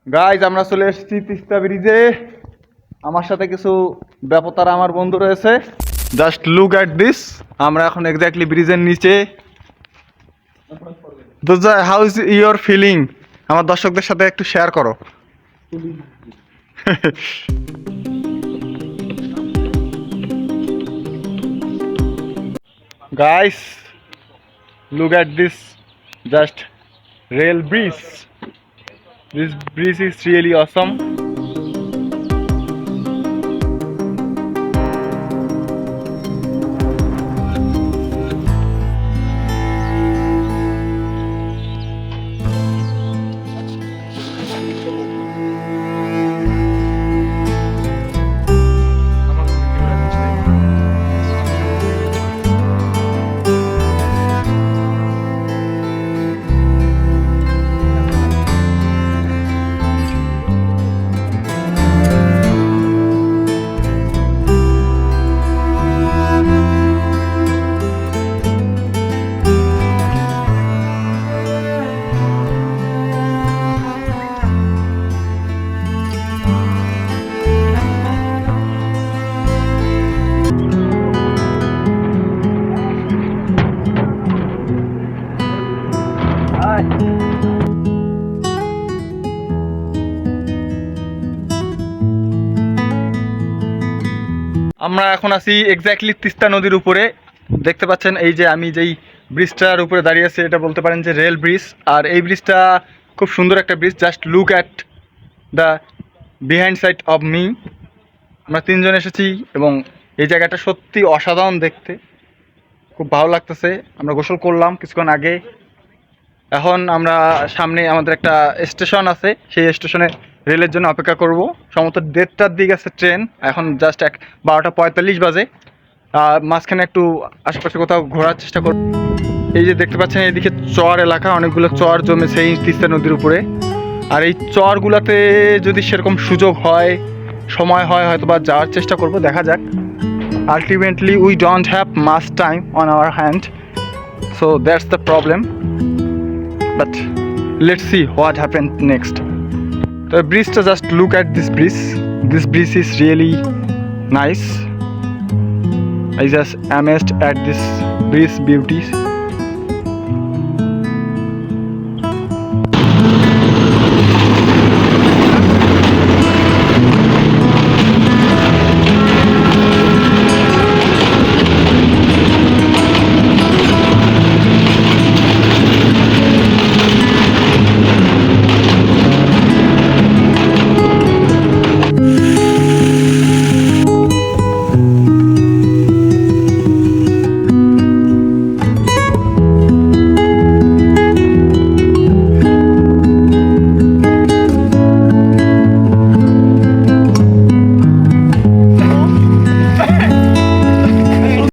Guys আমরা চলে এসেছি তিস্তা ব্রিজে। আমার সাথে কিছু ব্যাপারতারা আমার বন্ধু রয়েছে। Just look at this. আমরা এখন এক্স্যাক্টলি ব্রিজের নিচে। দুজা, হাউ ইজ ইউর ফিলিং? আমার দর্শকদের সাথে একটু শেয়ার করো। Guys, look at this just rail bridge. This bridge is really awesome. আমরা এখন আছি এক্স্যাক্টলি তিস্তা নদীর উপরে। দেখতে পাচ্ছেন এই যে আমি যেই ব্রিজটার উপরে দাঁড়িয়ে আছি, এটা বলতে পারেন যে রেল ব্রিজ। আর এই ব্রিজটা খুব সুন্দর একটা bridge. Just look at the behind side of me. আমরা তিনজন এসেছি এবং এই জায়গাটা সত্যি অসাধারণ দেখতে, খুব ভালো লাগতেছে। আমরা গোসল করলাম কিছুক্ষণ আগে। এখন আমরা সামনে আমাদের একটা স্টেশন আছে, সেই স্টেশনে রেলের জন্য অপেক্ষা করব। সম্ভবত 1:30টার দিকে আছে ট্রেন। এখন জাস্ট 12:45 বাজে। মাঝখানে একটু আশেপাশে কোথাও ঘোরার চেষ্টা করব। এই যে দেখতে পাচ্ছেন এদিকে চর এলাকা, অনেকগুলো চর জমেছে এই তিস্তা নদীর উপরে। আর এই চরগুলোতে যদি সেরকম সুযোগ হয়, সময় হয়, হয়তো বা যাওয়ার চেষ্টা করব, দেখা যাক। Ultimately we don't have much time on our hand, so that's the problem. But let's see what happened next. The bridge, just look at this bridge. This bridge is really nice. I just amazed at this bridge beauty.